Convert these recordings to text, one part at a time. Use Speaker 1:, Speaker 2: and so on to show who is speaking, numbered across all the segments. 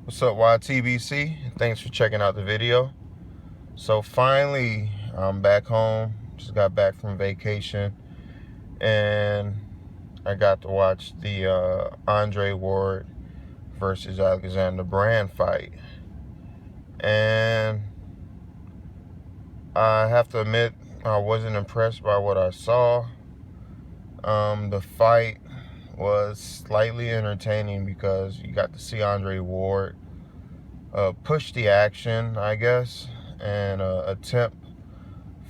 Speaker 1: What's up, YTBC? Thanks for checking out the video. So finally, I'm back home. Just got back from vacation, and I got to watch the Andre Ward versus Alexander Brand fight. And I have to admit, I wasn't impressed by what I saw. The fight was slightly entertaining because you got to see Andre Ward push the action, I guess, and attempt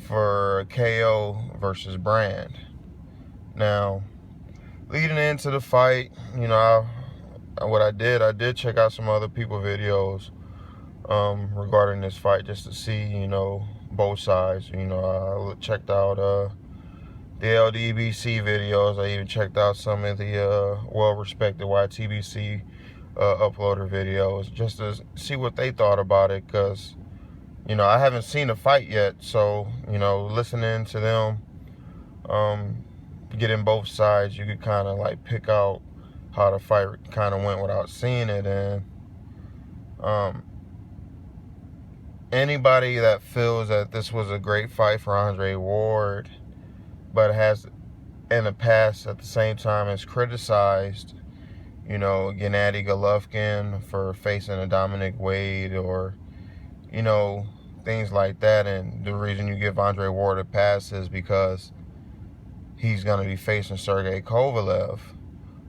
Speaker 1: for a KO versus Brand. Now, leading into the fight, what I did check out some other people videos regarding this fight just to see, both sides. I checked out the LDBC videos. I even checked out some of the well-respected YTBC uploader videos just to see what they thought about it, because I haven't seen the fight yet. So listening to them getting both sides, you could kind of like pick out how the fight kind of went without seeing it. And anybody that feels that this was a great fight for Andre Ward, but has in the past at the same time has criticized, Gennady Golovkin for facing a Dominic Wade, or, things like that. And the reason you give Andre Ward a pass is because he's going to be facing Sergey Kovalev.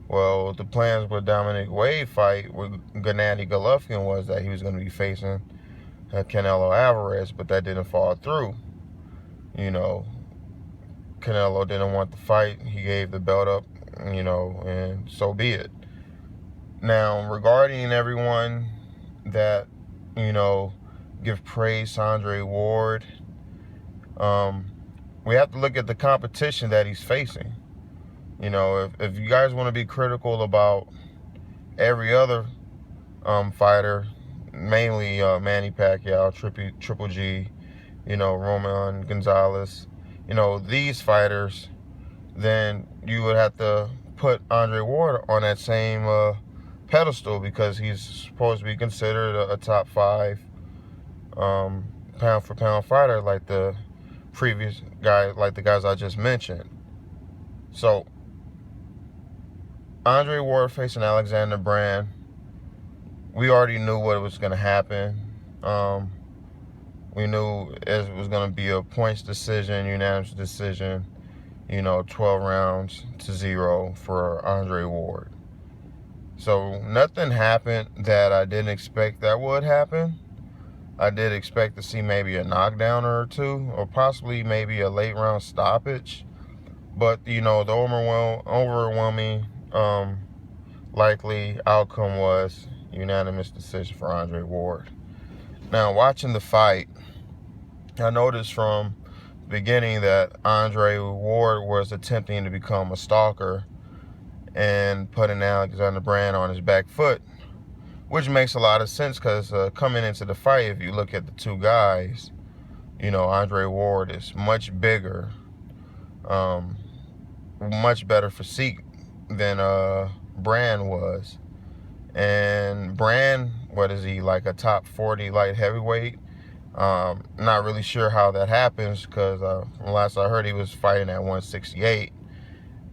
Speaker 1: Well, the plans with Dominic Wade fight with Gennady Golovkin was that he was going to be facing Canelo Alvarez, but that didn't fall through. Canelo didn't want the fight. He gave the belt up, and so be it. Now, regarding everyone that, give praise to Andre Ward, we have to look at the competition that he's facing. If you guys want to be critical about every other fighter, mainly Manny Pacquiao, Triple G, Roman Gonzalez, these fighters, then you would have to put Andre Ward on that same pedestal, because he's supposed to be considered a top 5 pound for pound fighter, like the previous guy, like the guys I just mentioned. So Andre Ward facing Alexander Brand, we already knew what was going to happen. We knew it was going to be a points decision, unanimous decision, 12 rounds to 0 for Andre Ward. So nothing happened that I didn't expect that would happen. I did expect to see maybe a knockdown or two, or possibly maybe a late round stoppage. But, the overwhelming likely outcome was unanimous decision for Andre Ward. Now, watching the fight, I noticed from the beginning that Andre Ward was attempting to become a stalker and putting Alexander Brand on his back foot, which makes a lot of sense, because coming into the fight, if you look at the two guys, Andre Ward is much bigger, much better physique than Brand was. And Brand, what is he, like a top 40 light heavyweight? Not really sure how that happens, because from last I heard, he was fighting at 168,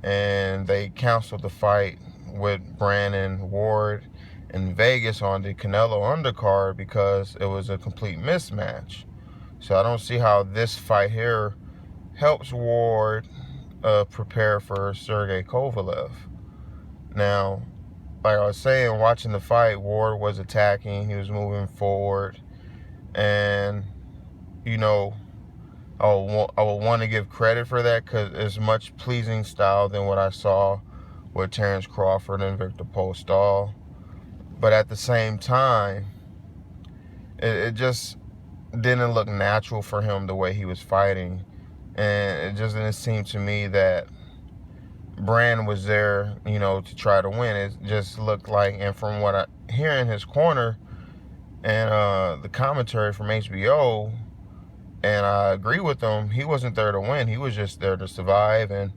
Speaker 1: and they canceled the fight with Brand and Ward in Vegas on the Canelo undercard because it was a complete mismatch. So I don't see how this fight here helps Ward prepare for Sergey Kovalev. Now, like I was saying, watching the fight, Ward was attacking, he was moving forward, and I would want to give credit for that, because it's much pleasing style than what I saw with Terrence Crawford and Victor Postol. But at the same time, it just didn't look natural for him the way he was fighting. And it just didn't seem to me that Brand was there, to try to win. It just looked like, and from what I hear in his corner and the commentary from HBO, and I agree with him, he wasn't there to win. He was just there to survive and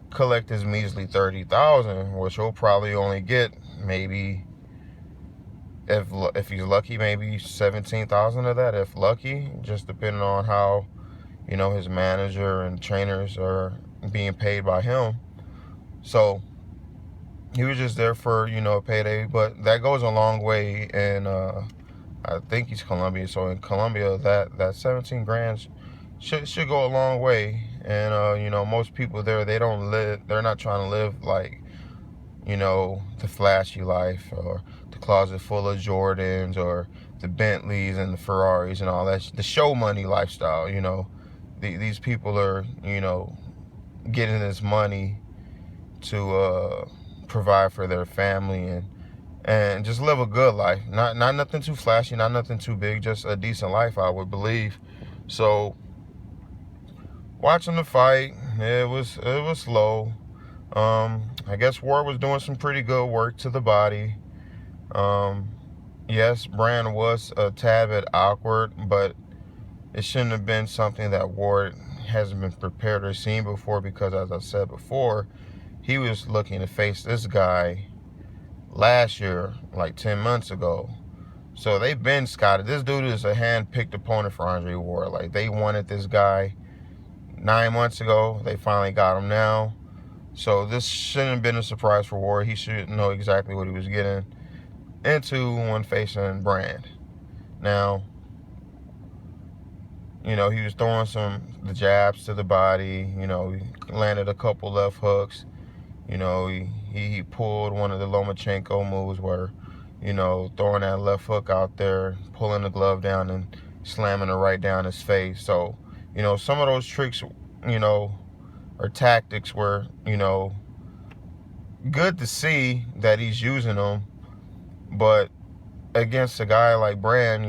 Speaker 1: collect his measly $30,000, which he'll probably only get maybe if he's lucky, maybe 17,000 of that, if lucky, just depending on how, his manager and trainers are being paid by him. So he was just there for, a payday, but that goes a long way. And I think he's Colombian. So in Colombia, that 17 grand should go a long way. And, most people there, they're not trying to live like, the flashy life, or the closet full of Jordans, or the Bentleys and the Ferraris and all that, the show money lifestyle. These people are, getting this money to provide for their family and just live a good life. Not nothing too flashy, not nothing too big, just a decent life, I would believe. So watching the fight, it was slow. I guess Ward was doing some pretty good work to the body. Yes, Brand was a tad bit awkward, but it shouldn't have been something that Ward hasn't been prepared or seen before, because, as I said before, he was looking to face this guy last year, like 10 months ago. So they've been scouted. This dude is a hand-picked opponent for Andre Ward. Like, they wanted this guy 9 months ago. They finally got him now. So this shouldn't have been a surprise for Ward. He should know exactly what he was getting into when facing Brand. Now, he was throwing the jabs to the body. He landed a couple left hooks. He pulled one of the Lomachenko moves where, throwing that left hook out there, pulling the glove down and slamming it right down his face. So, some of those tricks, or tactics were, good to see that he's using them. But against a guy like Brand,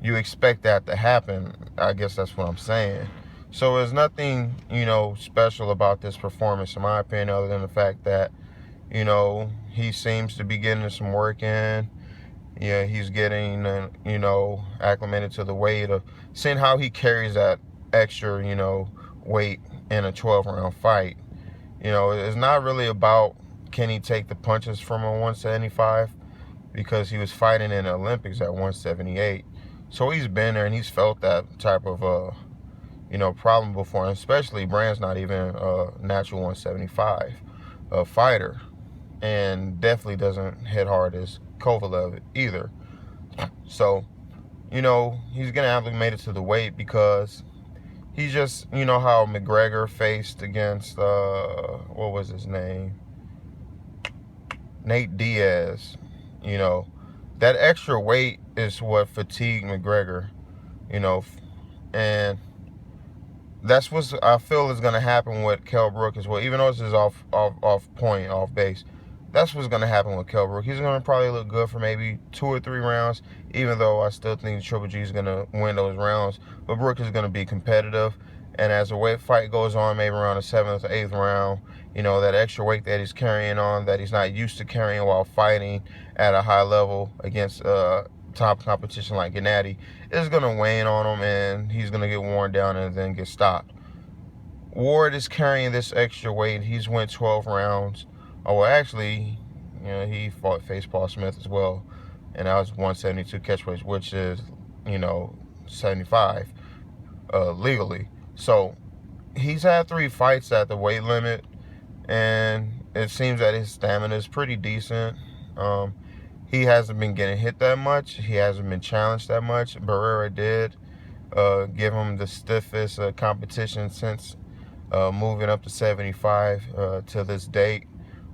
Speaker 1: you expect that to happen. I guess that's what I'm saying. So there's nothing, special about this performance, in my opinion, other than the fact that, he seems to be getting some work in. Yeah, he's getting, acclimated to the weight of seeing how he carries that extra, weight in a 12-round fight. It's not really about can he take the punches from a 175, because he was fighting in the Olympics at 178. So he's been there and he's felt that type of, problem before. And especially Brand's not even a natural 175 fighter, and definitely doesn't hit hard as Kovalev either. So, he's going to acclimate it to the weight, because he's just, how McGregor faced against, what was his name? Nate Diaz. That extra weight is what fatigued McGregor, and that's what I feel is going to happen with Kell Brook as well. Even though this is off point, off base, that's what's going to happen with Kell Brook. He's going to probably look good for maybe 2 or 3 rounds, even though I still think Triple G is going to win those rounds. But Brook is going to be competitive, and as the weight fight goes on, maybe around the 7th or 8th round, that extra weight that he's carrying on, that he's not used to carrying while fighting at a high level against top competition like Gennady, is going to wane on him, and he's going to get worn down and then get stopped. Ward is carrying this extra weight. He's went 12 rounds. Oh, well, actually, he faced Paul Smith as well, and that was 172 catchweight, which is, 75 legally. So he's had 3 fights at the weight limit, and it seems that his stamina is pretty decent. He hasn't been getting hit that much. He hasn't been challenged that much. Barrera did give him the stiffest competition since moving up to 75 to this date,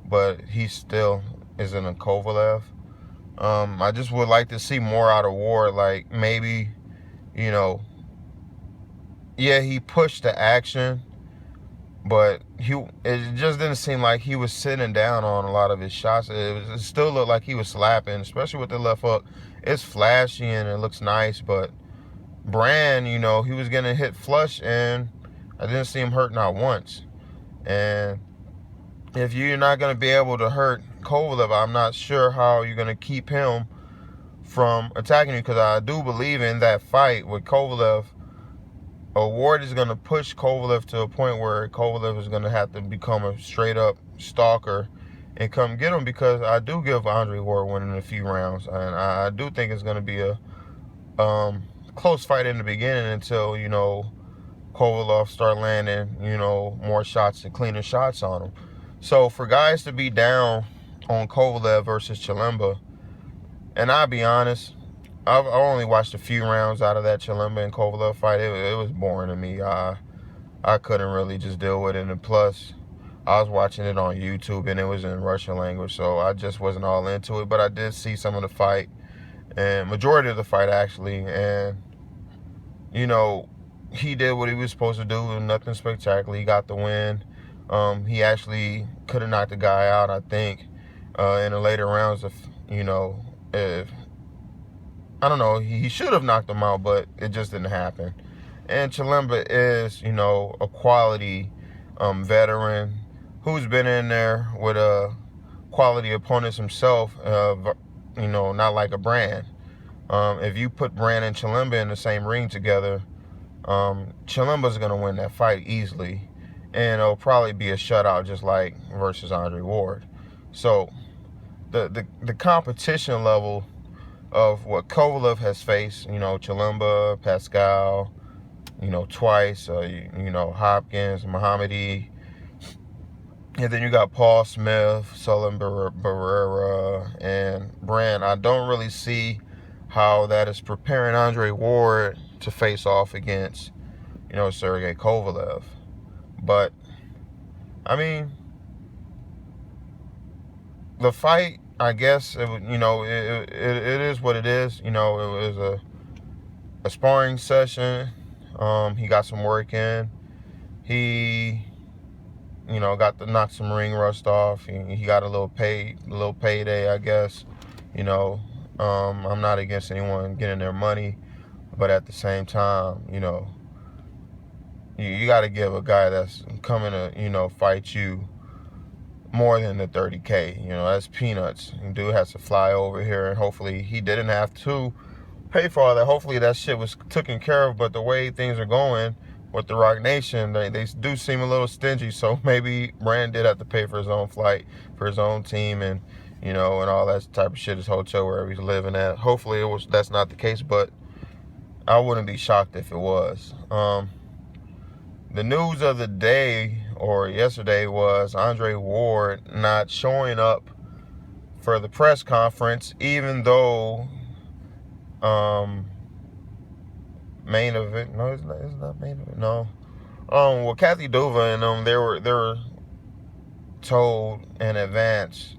Speaker 1: but he still isn't a Kovalev. I just would like to see more out of Ward. Like, maybe, yeah, he pushed the action, but it just didn't seem like he was sitting down on a lot of his shots. It still looked like he was slapping, especially with the left hook. It's flashy and it looks nice, but Brand, he was getting hit flush, and I didn't see him hurt not once. And if you're not going to be able to hurt Kovalev, I'm not sure how you're going to keep him from attacking you, because I do believe in that fight with Kovalev, Ward is going to push Kovalev to a point where Kovalev is going to have to become a straight-up stalker and come get him, because I do give Andre Ward winning a few rounds, and I do think it's going to be a close fight in the beginning until, Kovalev start landing, more shots and cleaner shots on him. So for guys to be down on Kovalev versus Chilemba, and I'll be honest, I only watched a few rounds out of that Chilemba and Kovalev fight. It was boring to me. I couldn't really just deal with it, and plus, I was watching it on YouTube and it was in Russian language, so I just wasn't all into it. But I did see some of the fight, and majority of the fight actually, and he did what he was supposed to do. Nothing spectacular. He got the win. He actually could have knocked the guy out, I think, in the later rounds. If I don't know, he should have knocked him out, but it just didn't happen. And Chilemba is, a quality veteran who's been in there with quality opponents himself. Not like a Brand. If you put Brand and Chilemba in the same ring together, Chilemba's gonna win that fight easily, and it'll probably be a shutout, just like versus Andre Ward. So the competition level of what Kovalev has faced, Chilemba, Pascal, twice, Hopkins, Muhammadi, and then you got Paul Smith, Sullivan Barrera, and Brand. I don't really see how that is preparing Andre Ward to face off against, Sergey Kovalev. But, I mean, the fight, I guess, it is what it is. It was a sparring session. He got some work in. He, got to knock some ring rust off. He got a little payday, I guess. I'm not against anyone getting their money, but at the same time, you got to give a guy that's coming to, fight you more than the 30K. That's peanuts. And dude has to fly over here, and hopefully he didn't have to pay for all that. Hopefully that shit was taken care of. But the way things are going with the Rock Nation, they do seem a little stingy. So maybe Brand did have to pay for his own flight, for his own team, and and all that type of shit, his hotel, wherever he's living at. Hopefully that's not the case, but I wouldn't be shocked if it was. The news of the day, or yesterday, was Andre Ward not showing up for the press conference, even though main event. No, it's not main event. No. Well, Kathy Duva and they were told in advance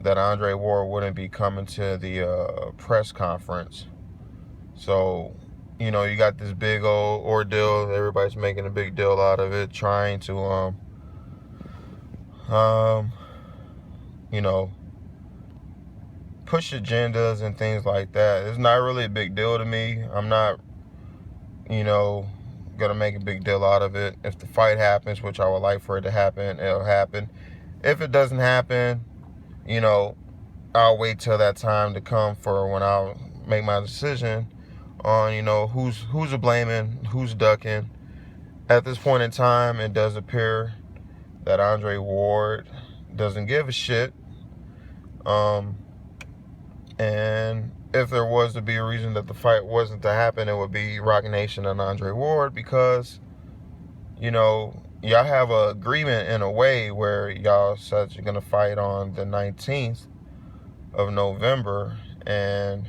Speaker 1: that Andre Ward wouldn't be coming to the press conference. So, you got this big old ordeal. Everybody's making a big deal out of it, trying to push agendas and things like that. It's not really a big deal to me. I'm not, gonna make a big deal out of it. If the fight happens, which I would like for it to happen, it'll happen. If it doesn't happen, I'll wait till that time to come for when I'll make my decision on, who's to blaming, who's ducking. At this point in time, it does appear that Andre Ward doesn't give a shit. And if there was to be a reason that the fight wasn't to happen, it would be Rock Nation and Andre Ward, because, y'all have an agreement in a way where y'all said you're going to fight on the 19th of November, and,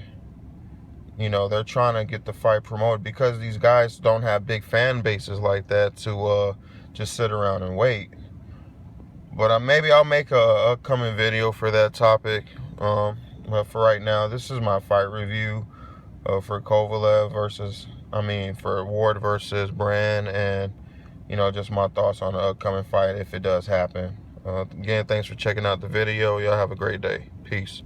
Speaker 1: they're trying to get the fight promoted, because these guys don't have big fan bases like that to just sit around and wait. But for I'll make a upcoming video for that topic. But for right now, this is my fight review for Kovalev for Ward versus Brand, and just my thoughts on the upcoming fight if it does happen. Again, thanks for checking out the video. Y'all have a great day. Peace.